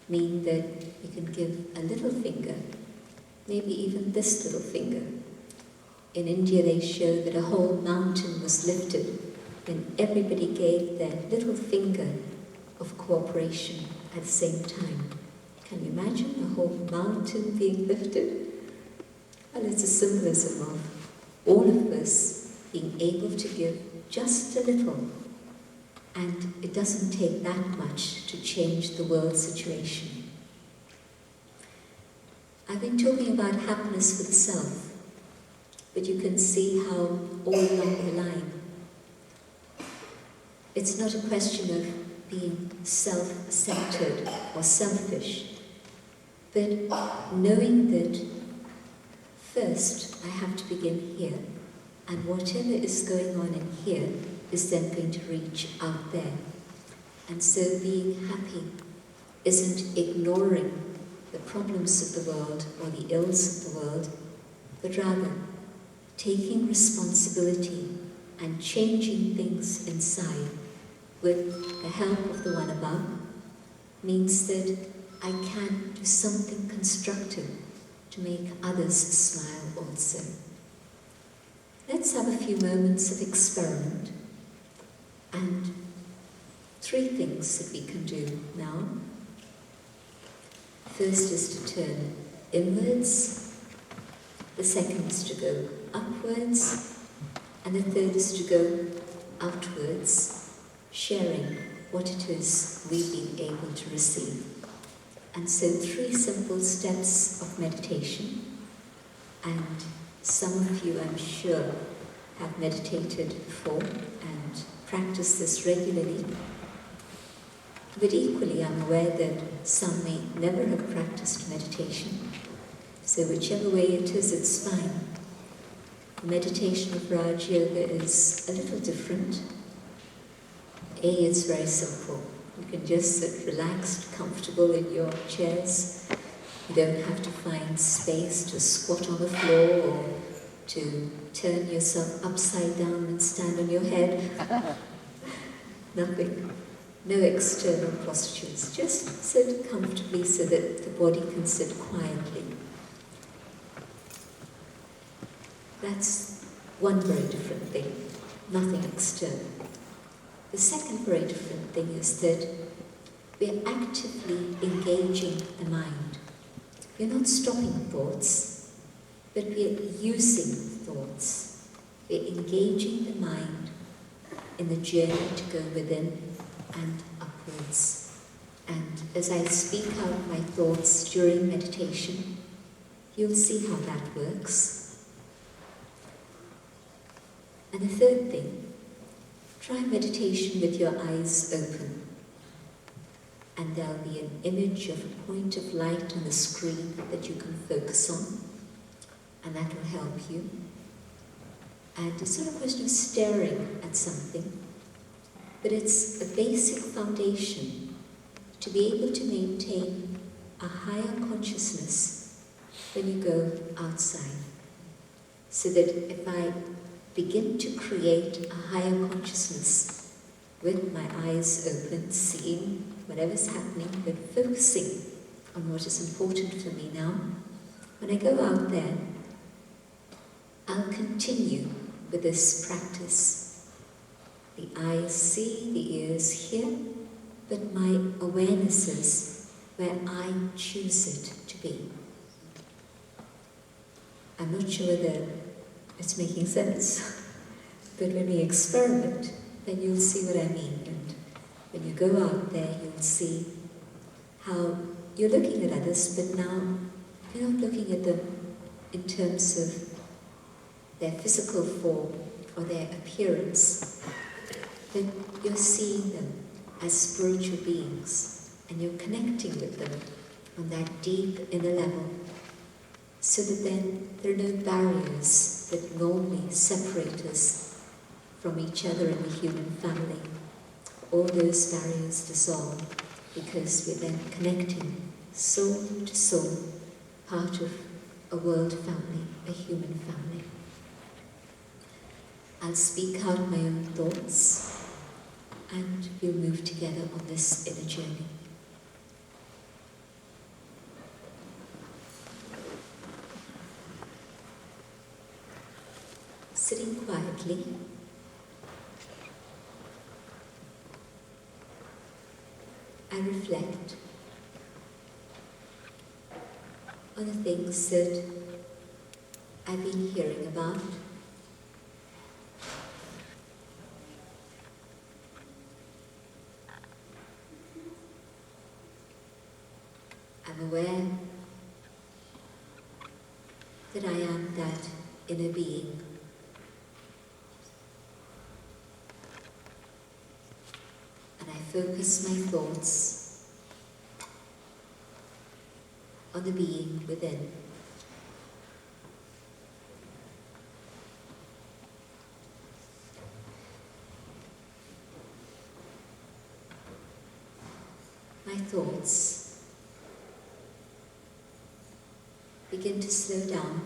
mean that you can give a little finger, maybe even this little finger. In India they show that a whole mountain was lifted when everybody gave their little finger of cooperation at the same time. Can you imagine a whole mountain being lifted? Well, it's a symbolism of all of us being able to give just a little. And it doesn't take that much to change the world situation. I've been talking about happiness for the self, but you can see how all along the line, it's not a question of being self-centered or selfish, but knowing that first I have to begin here, and whatever is going on in here is then going to reach out there. And so being happy isn't ignoring the problems of the world or the ills of the world, but rather taking responsibility and changing things inside with the help of the one above means that I can do something constructive to make others smile also. Let's have a few moments of experiment and 3 things that we can do now. First is to turn inwards, the second is to go upwards, and the third is to go outwards, sharing what it is we've been able to receive. And so 3 simple steps of meditation, and some of you, I'm sure, have meditated before and practice this regularly. But equally, I'm aware that some may never have practiced meditation. So whichever way it is, it's fine. The meditation of Raj Yoga is a little different. It's very simple. You can just sit relaxed, comfortable in your chairs. You don't have to find space to squat on the floor or to turn yourself upside down and stand on your head. Nothing. No external postures. Just sit comfortably so that the body can sit quietly. That's one very different thing. Nothing external. The second very different thing is that we're actively engaging the mind. We're not stopping thoughts, but we're using thoughts. We're engaging the mind in the journey to go within and upwards. And as I speak out my thoughts during meditation, you'll see how that works. And the third thing, try meditation with your eyes open. And there'll be an image of a point of light on the screen that you can focus on, and that will help you. And it's not a question of staring at something, but it's a basic foundation to be able to maintain a higher consciousness when you go outside. So that if I begin to create a higher consciousness with my eyes open, seeing whatever's happening, but focusing on what is important for me now, when I go out there, I'll continue with this practice. The eyes see, the ears hear, but my awareness is where I choose it to be. I'm not sure whether it's making sense, but when we experiment, then you'll see what I mean. And when you go out there, you'll see how you're looking at others, but now you're not looking at them in terms of their physical form or their appearance, but you're seeing them as spiritual beings, and you're connecting with them on that deep inner level, so that then there are no barriers that normally separate us from each other in the human family. All those barriers dissolve because we're then connecting soul to soul, part of a world family, a human family. I'll speak out my own thoughts, and we'll move together on this inner journey. Sitting quietly, I reflect on the things that I've been hearing about. I'm aware that I am that inner being. And I focus my thoughts on the being within. My thoughts begin to slow down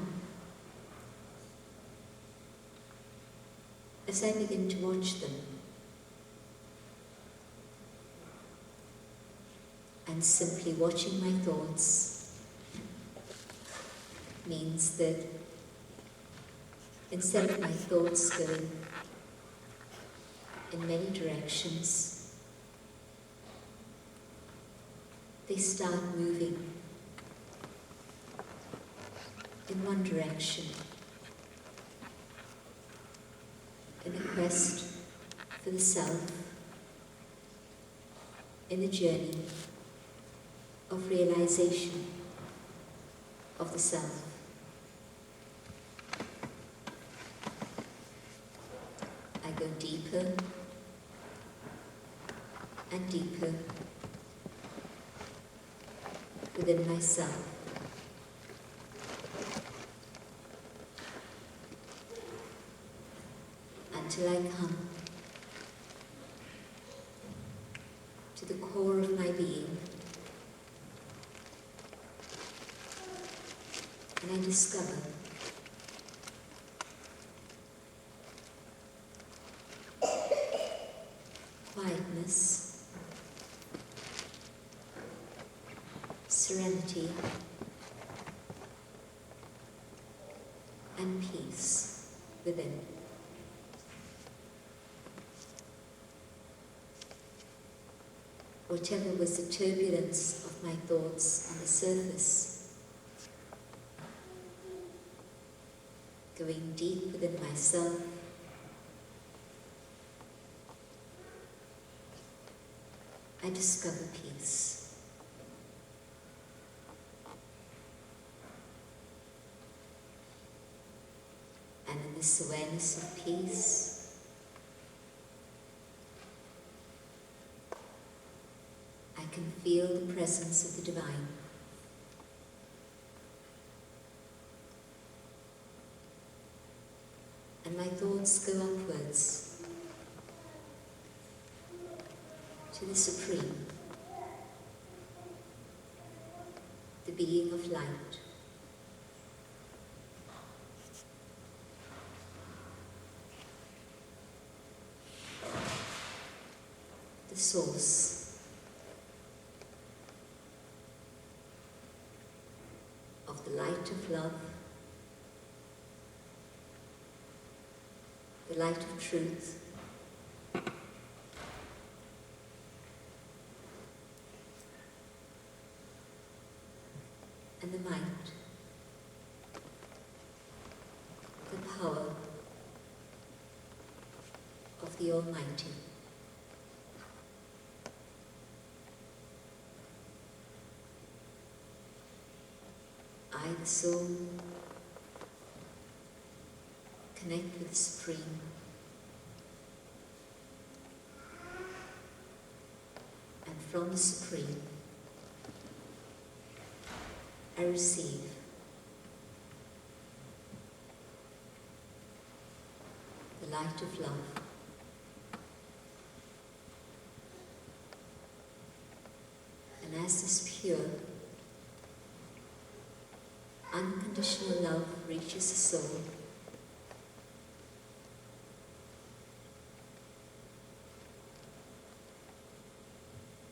as I begin to watch them, and simply watching my thoughts means that instead of my thoughts going in many directions, they start moving in one direction, in a quest for the self, in a journey of realization of the self. I go deeper and deeper within myself. Until I come to the core of my being, and I discover quietness, serenity, and peace within. Whatever was the turbulence of my thoughts on the surface, going deep within myself, I discover peace. And in this awareness of peace, I can feel the presence of the divine. And my thoughts go upwards to the Supreme, the being of light. The source of the light of love, the light of truth, and the might, the power of the Almighty. I, the soul, connect with the Supreme, and from the Supreme I receive the light of love. And as this pure, unconditional love reaches the soul,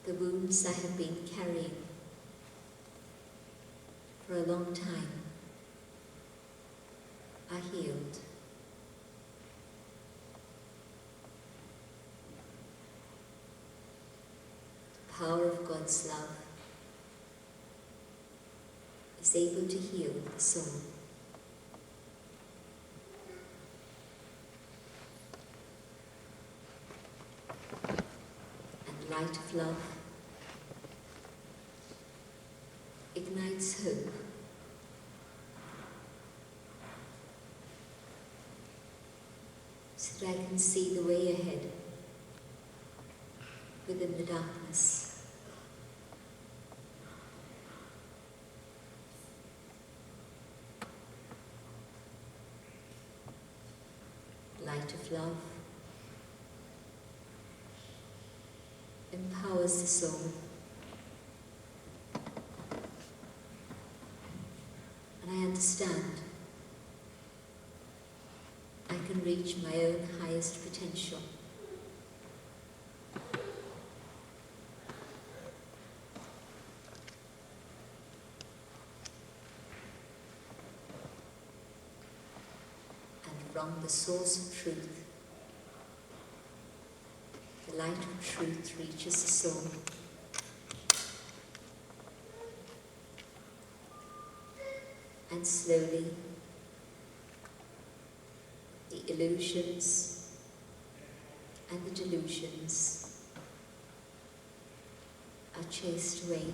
the wounds I have been carrying for a long time are healed. The power of God's love is able to heal the soul. And the light of love ignites hope. So that I can see the way ahead within the darkness. Light of love empowers the soul, and I understand I can can reach my own highest potential. And from the source of truth, the light of truth reaches the soul. And slowly, the illusions and the delusions are chased away.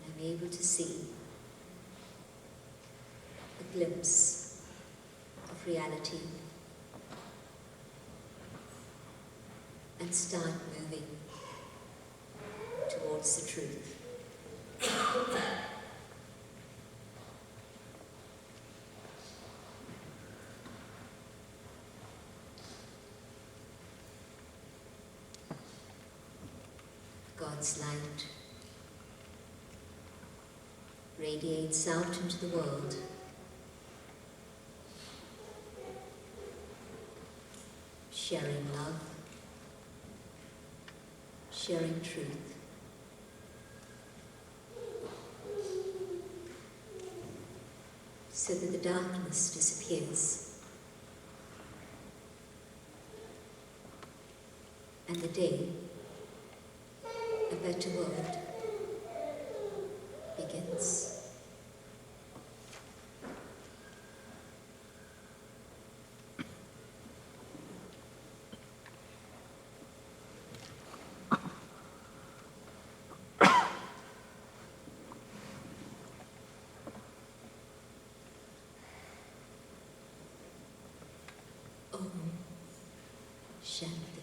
And I'm able to see a glimpse of reality and start moving towards the truth. God's light radiates out into the world, sharing love, sharing truth. So that the darkness disappears and the day, a better world, begins. Om Shanti.